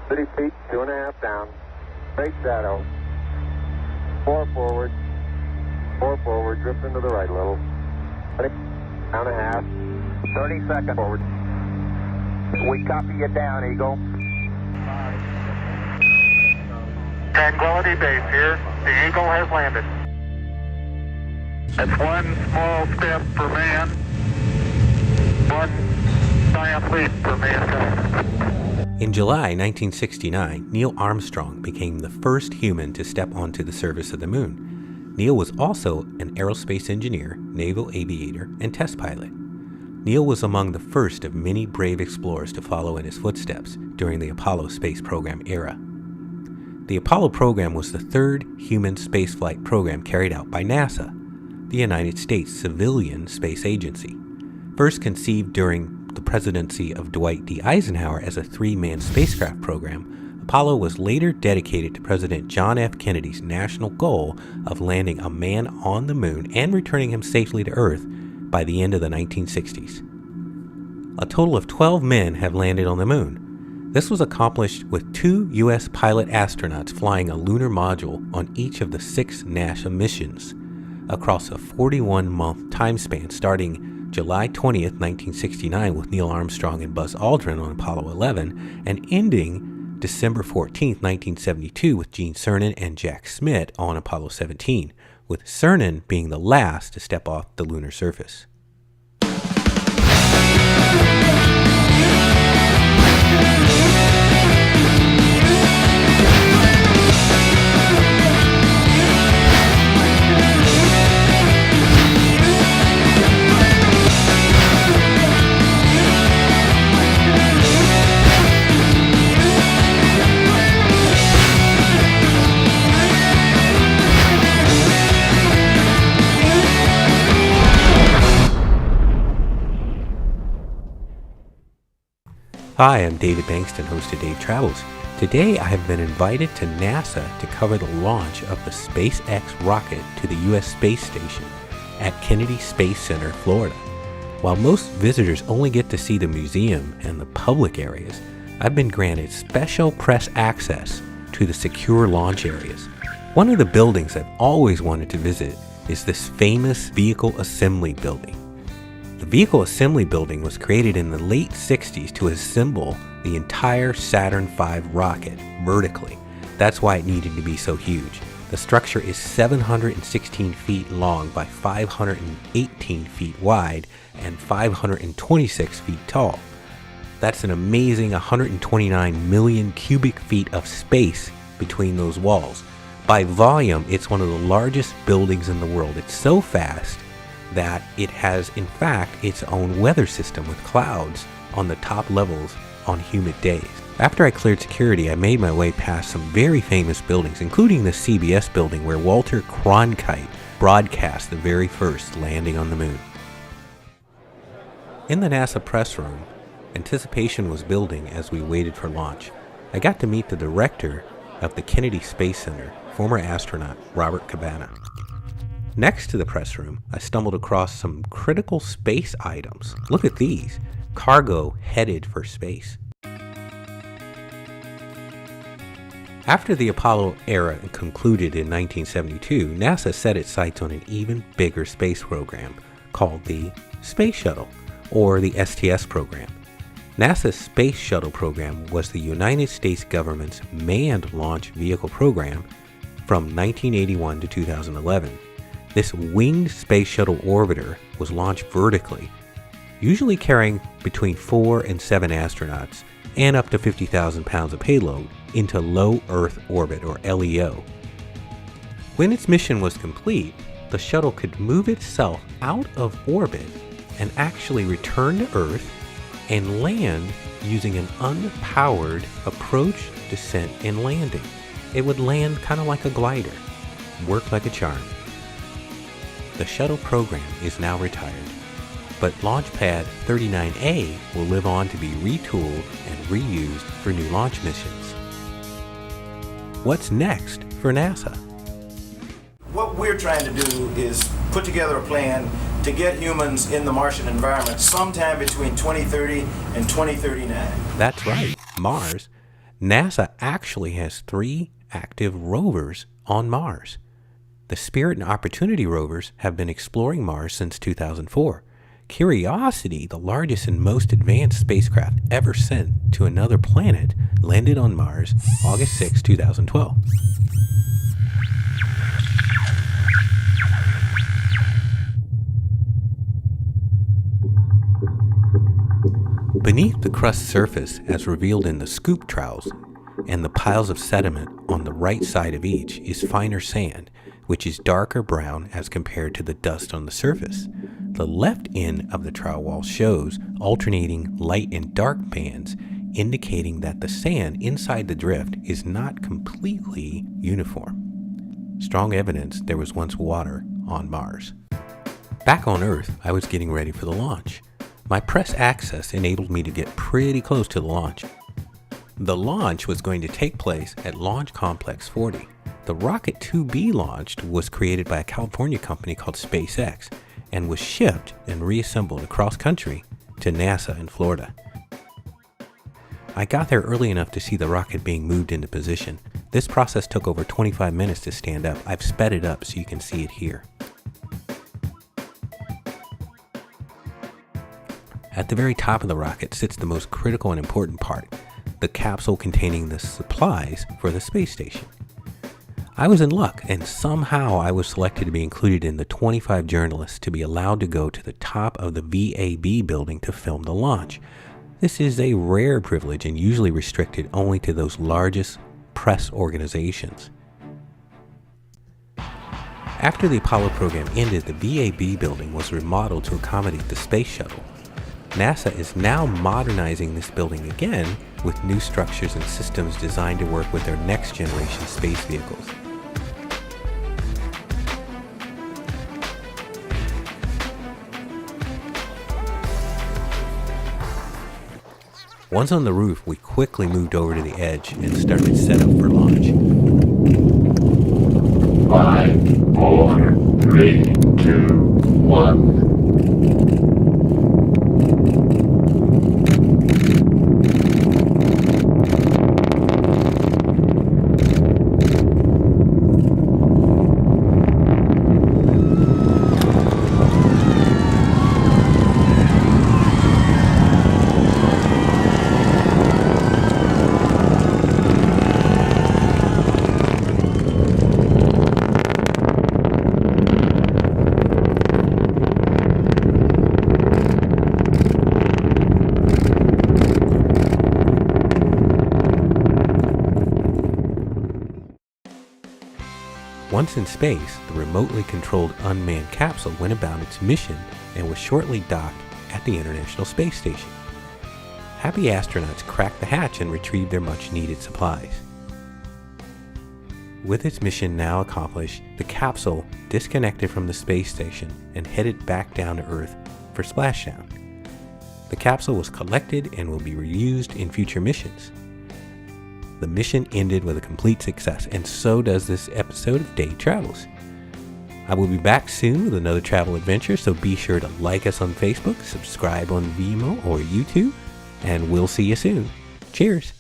30 feet, 2.5 down. Straight shadow. 4 forward. 4 forward. Drift into the right a little. 20, down a half. 30 seconds forward. We copy you down, Eagle. Tranquility Base here. The Eagle has landed. That's one small step for man, one giant leap for mankind. In July 1969, Neil Armstrong became the first human to step onto the surface of the moon. Neil was also an aerospace engineer, naval aviator, and test pilot. Neil was among the first of many brave explorers to follow in his footsteps during the Apollo space program era. The Apollo program was the third human spaceflight program carried out by NASA, the United States civilian space agency. First conceived during the presidency of Dwight D. Eisenhower as a 3-man spacecraft program, Apollo was later dedicated to President John F. Kennedy's national goal of landing a man on the moon and returning him safely to Earth by the end of the 1960s. A total of 12 men have landed on the moon. This was accomplished with 2 U.S. pilot astronauts flying a lunar module on each of the 6 NASA missions across a 41-month time span starting July 20th, 1969 with Neil Armstrong and Buzz Aldrin on Apollo 11 and ending December 14th, 1972 with Gene Cernan and Jack Schmitt on Apollo 17, with Cernan being the last to step off the lunar surface. Hi, I'm David Bankston, host of Dave Travels. Today I have been invited to NASA to cover the launch of the SpaceX rocket to the U.S. Space Station at Kennedy Space Center, Florida. While most visitors only get to see the museum and the public areas, I've been granted special press access to the secure launch areas. One of the buildings I've always wanted to visit is this famous Vehicle Assembly Building. The Vehicle Assembly Building was created in the late 60s to assemble the entire Saturn V rocket vertically. That's why it needed to be so huge. The structure is 716 feet long by 518 feet wide and 526 feet tall. That's an amazing 129 million cubic feet of space between those walls. By volume, it's one of the largest buildings in the world. It's so vast that it has, in fact, its own weather system with clouds on the top levels on humid days. After I cleared security, I made my way past some very famous buildings, including the CBS building where Walter Cronkite broadcast the very first landing on the moon. In the NASA press room, anticipation was building as we waited for launch. I got to meet the director of the Kennedy Space Center, former astronaut Robert Cabana. Next to the press room, I stumbled across some critical space items. Look at these, cargo headed for space. After the Apollo era concluded in 1972, NASA set its sights on an even bigger space program called the Space Shuttle, or the STS program. NASA's Space Shuttle program was the United States government's manned launch vehicle program from 1981 to 2011. This winged space shuttle orbiter was launched vertically, usually carrying between 4 and 7 astronauts and up to 50,000 pounds of payload into low Earth orbit, or LEO. When its mission was complete, the shuttle could move itself out of orbit and actually return to Earth and land using an unpowered approach, descent, and landing. It would land kind of like a glider, work like a charm. The shuttle program is now retired, but Launchpad 39A will live on to be retooled and reused for new launch missions. What's next for NASA? What we're trying to do is put together a plan to get humans in the Martian environment sometime between 2030 and 2039. That's right, Mars. NASA actually has 3 active rovers on Mars. The Spirit and Opportunity rovers have been exploring Mars since 2004. Curiosity, the largest and most advanced spacecraft ever sent to another planet, landed on Mars August 6, 2012. Beneath the crust surface, as revealed in the scoop troughs and the piles of sediment on the right side of each, is finer sand, which is darker brown as compared to the dust on the surface. The left end of the trough wall shows alternating light and dark bands, indicating that the sand inside the drift is not completely uniform. Strong evidence there was once water on Mars. Back on Earth, I was getting ready for the launch. My press access enabled me to get pretty close to the launch. The launch was going to take place at Launch Complex 40. The rocket to be launched was created by a California company called SpaceX and was shipped and reassembled across country to NASA in Florida. I got there early enough to see the rocket being moved into position. This process took over 25 minutes to stand up. I've sped it up so you can see it here. At the very top of the rocket sits the most critical and important part, the capsule containing the supplies for the space station. I was in luck, and somehow I was selected to be included in the 25 journalists to be allowed to go to the top of the VAB building to film the launch. This is a rare privilege and usually restricted only to those largest press organizations. After the Apollo program ended, the VAB building was remodeled to accommodate the space shuttle. NASA is now modernizing this building again with new structures and systems designed to work with their next generation space vehicles. Once on the roof, we quickly moved over to the edge and started setup for launch. 5, 4, 3, 2, 1. Once in space, the remotely controlled unmanned capsule went about its mission and was shortly docked at the International Space Station. Happy astronauts cracked the hatch and retrieved their much-needed supplies. With its mission now accomplished, the capsule disconnected from the space station and headed back down to Earth for splashdown. The capsule was collected and will be reused in future missions. The mission ended with a complete success, and so does this episode of Dave Travels. I will be back soon with another travel adventure, so be sure to like us on Facebook, subscribe on Vimeo or YouTube, and we'll see you soon. Cheers!